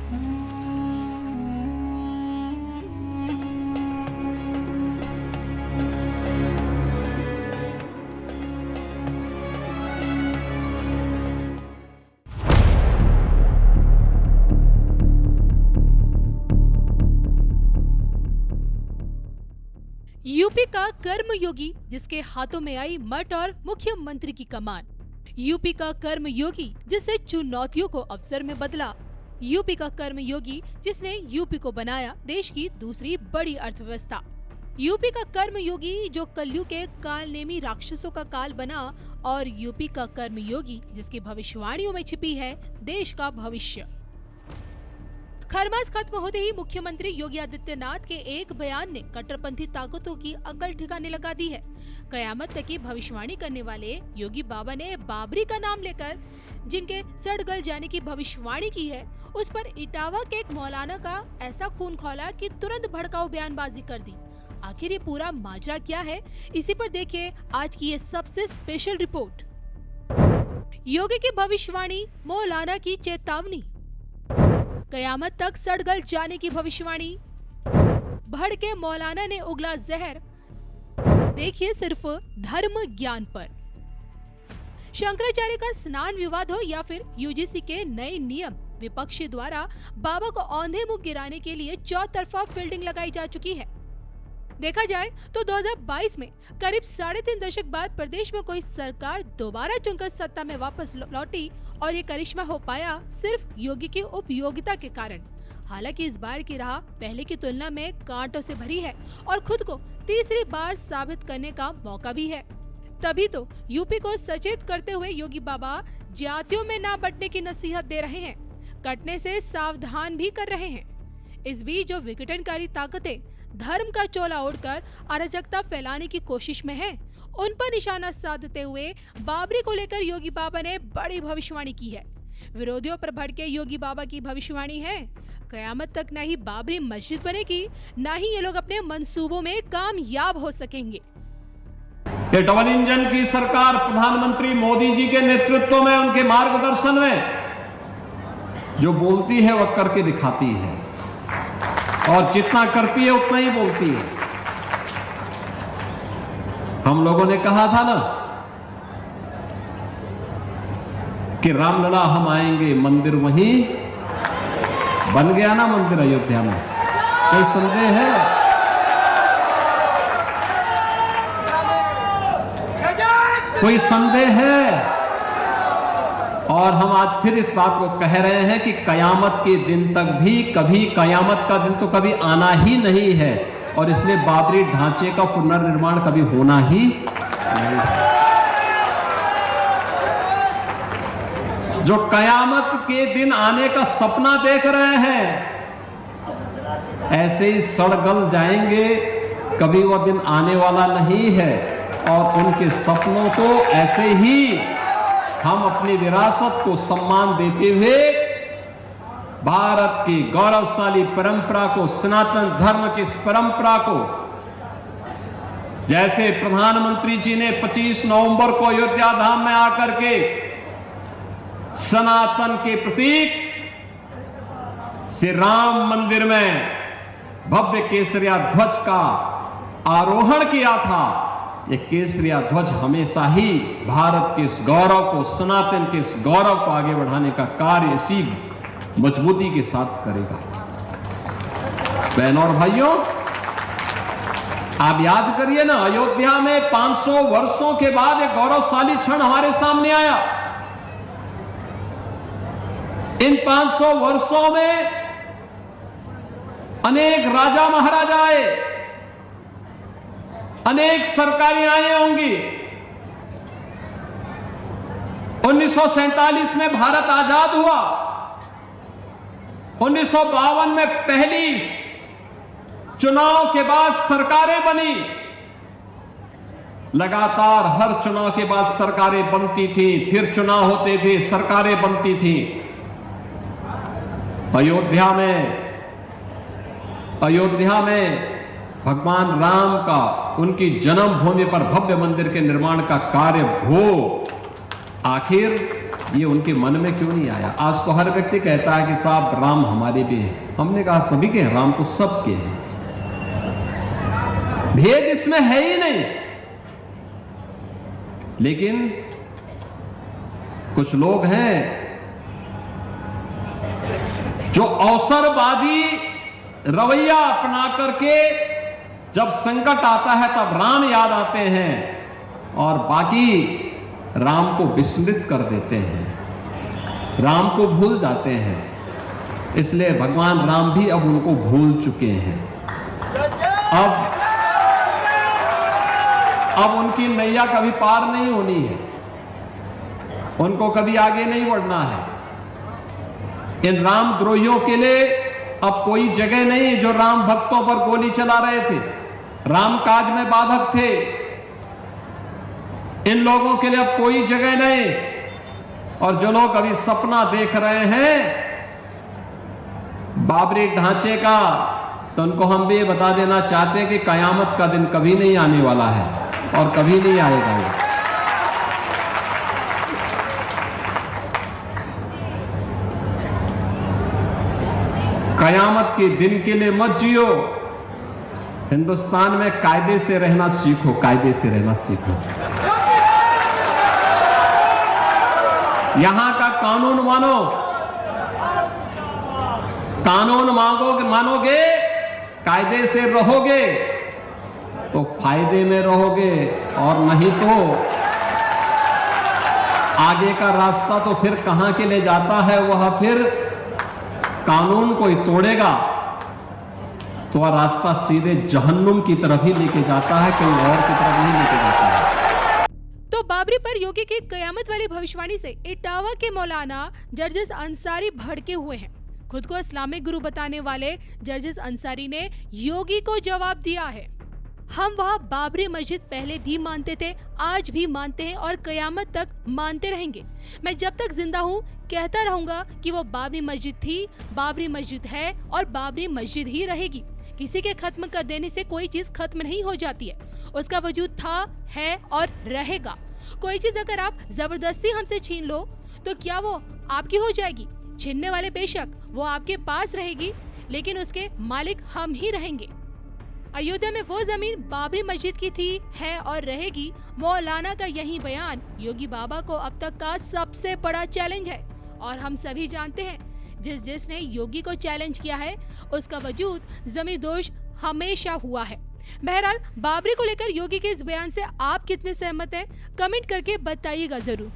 UP का कर्मयोगी जिसके हाथों में आई मठ और मुख्यमंत्री की कमान। यूपी का कर्मयोगी जिसने चुनौतियों को अवसर में बदला। यूपी का कर्मयोगी जिसने यूपी को बनाया देश की दूसरी बड़ी अर्थव्यवस्था। यूपी का कर्मयोगी जो कलयुग के कालनेमी राक्षसों का काल बना, और यूपी का कर्मयोगी जिसकी भविष्यवाणियों में छिपी है देश का भविष्य। खरमास खत्म होते ही मुख्यमंत्री योगी आदित्यनाथ के एक बयान ने कट्टरपंथी ताकतों की अकल ठिकाने लगा दी है। कयामत तक की भविष्यवाणी करने वाले योगी बाबा ने बाबरी का नाम लेकर जिनके सड़ गल जाने की भविष्यवाणी की है, उस पर इटावा के एक मौलाना का ऐसा खून खौला कि तुरंत भड़काऊ बयानबाजी कर दी। आखिर ये पूरा माजरा क्या है, इसी पर देखिए आज की ये सबसे स्पेशल रिपोर्ट। योगी की भविष्यवाणी, मौलाना की चेतावनी, कयामत तक सड़गल जाने की भविष्यवाणी, भड़के मौलाना ने उगला जहर। देखिए सिर्फ धर्म ज्ञान पर। शंकराचार्य का स्नान विवाद हो या फिर यूजीसी के नए नियम, विपक्षी द्वारा बाबा को औंधे मुंह गिराने के लिए चौतरफा फील्डिंग लगाई जा चुकी है। देखा जाए तो 2022 में करीब 3.5 दशक बाद प्रदेश में कोई सरकार दोबारा चुनकर सत्ता में वापस लौटी, और ये करिश्मा हो पाया सिर्फ योगी की उपयोगिता के कारण। हालांकि इस बार की राह पहले की तुलना में कांटों से भरी है और खुद को तीसरी बार साबित करने का मौका भी है। तभी तो यूपी को सचेत करते हुए योगी बाबा जातियों में ना बंटने की नसीहत दे रहे हैं, कटने से सावधान भी कर रहे हैं। इस बीच जो विघटनकारी ताकतें धर्म का चोला ओढ़कर अराजकता फैलाने की कोशिश में हैं, उन पर निशाना साधते हुए बाबरी को लेकर योगी बाबा ने बड़ी भविष्यवाणी की है। विरोधियों पर भड़के योगी बाबा की भविष्यवाणी है, कयामत तक न ही बाबरी मस्जिद बनेगी, न ही ये लोग अपने मंसूबों में कामयाब हो सकेंगे। ये डबल इंजन की सरकार प्रधानमंत्री मोदी जी के नेतृत्व में, उनके मार्गदर्शन में जो बोलती है वह करके दिखाती है, और जितना करती है उतना ही बोलती है। हम लोगों ने कहा था ना कि रामलला हम आएंगे, मंदिर वहीं बन गया ना, मंदिर अयोध्या में। कोई संदेह है? कोई संदेह है? और हम आज फिर इस बात को कह रहे हैं कि कयामत के दिन तक भी कभी, कयामत का दिन तो कभी आना ही नहीं है, और इसलिए बाबरी ढांचे का पुनर्निर्माण कभी होना ही नहीं है। जो कयामत के दिन आने का सपना देख रहे हैं, ऐसे ही सड़गल जाएंगे, कभी वह दिन आने वाला नहीं है। और उनके सपनों को ऐसे ही हम अपनी विरासत को सम्मान देते हुए भारत की गौरवशाली परंपरा को, सनातन धर्म की इस परंपरा को, जैसे प्रधानमंत्री जी ने 25 नवंबर को अयोध्या धाम में आकर के सनातन के प्रतीक श्री राम मंदिर में भव्य केसरिया ध्वज का आरोहण किया था, ये केसरिया ध्वज हमेशा ही भारत के इस गौरव को, सनातन के इस गौरव को आगे बढ़ाने का कार्य इसी मजबूती के साथ करेगा। बहनों और भाइयों, आप याद करिए ना, अयोध्या में 500 वर्षों के बाद एक गौरवशाली क्षण हमारे सामने आया। इन 500 वर्षों में अनेक राजा महाराजा आए, अनेक सरकारें आई होंगी। 1947 में भारत आजाद हुआ, 1952 में पहली चुनाव के बाद सरकारें बनी, लगातार हर चुनाव के बाद सरकारें बनती थी, फिर चुनाव होते थे, सरकारें बनती थी। अयोध्या में भगवान राम का, उनकी जन्मभूमि पर भव्य मंदिर के निर्माण का कार्य हो। आखिर ये उनके मन में क्यों नहीं आया? आज तो हर व्यक्ति कहता है कि साहब राम हमारे भी हैं। हमने कहा सभी के हैं, राम तो सबके हैं, भेद इसमें है ही नहीं। लेकिन कुछ लोग हैं जो अवसरवादी रवैया अपना करके जब संकट आता है तब राम याद आते हैं और बाकी राम को विस्मृत कर देते हैं, राम को भूल जाते हैं। इसलिए भगवान राम भी अब उनको भूल चुके हैं। अब उनकी नैया कभी पार नहीं होनी है, उनको कभी आगे नहीं बढ़ना है। इन राम द्रोहियों के लिए अब कोई जगह नहीं जो राम भक्तों पर गोली चला रहे थे, राम काज में बाधक थे। इन लोगों के लिए अब कोई जगह नहीं। और जो लोग अभी सपना देख रहे हैं बाबरी ढांचे का, तो उनको हम भी ये बता देना चाहते हैं कि कयामत का दिन कभी नहीं आने वाला है और कभी नहीं आएगा। कयामत के दिन के लिए मत जियो। हिंदुस्तान में कायदे से रहना सीखो, कायदे से रहना सीखो। यहां का कानून मानो, कानून मानोगे, कायदे से रहोगे तो फायदे में रहोगे, और नहीं तो आगे का रास्ता तो फिर कहां के ले जाता है, वह फिर कानून कोई तोड़ेगा तो वह रास्ता सीधे जहन्नुम की तरफ ही लेके जाता है, कहीं और की तरफ नहीं लेके जाता है। तो बाबरी पर योगी की कयामत वाली भविष्यवाणी से इटावा के मौलाना जर्जिस अंसारी भड़के हुए हैं। खुद को इस्लामिक गुरु बताने वाले जर्जिस अंसारी ने योगी को जवाब दिया है, हम वह बाबरी मस्जिद पहले भी मानते थे, आज भी मानते हैं और कयामत तक मानते रहेंगे। मैं जब तक जिंदा हूँ कहता रहूंगा कि वो बाबरी मस्जिद थी, बाबरी मस्जिद है और बाबरी मस्जिद ही रहेगी। किसी के खत्म कर देने से कोई चीज खत्म नहीं हो जाती है, उसका वजूद था, है और रहेगा। कोई चीज अगर आप जबरदस्ती हमसे छीन लो तो क्या वो आपकी हो जाएगी? छीनने वाले बेशक वो आपके पास रहेगी, लेकिन उसके मालिक हम ही रहेंगे। अयोध्या में वो जमीन बाबरी मस्जिद की थी, है और रहेगी। मौलाना का यही बयान योगी बाबा को अब तक का सबसे बड़ा चैलेंज है, और हम सभी जानते हैं जिसने योगी को चैलेंज किया है उसका वजूद जमींदोज हमेशा हुआ है। बहरहाल बाबरी को लेकर योगी के इस बयान से आप कितने सहमत हैं, कमेंट करके बताइएगा जरूर।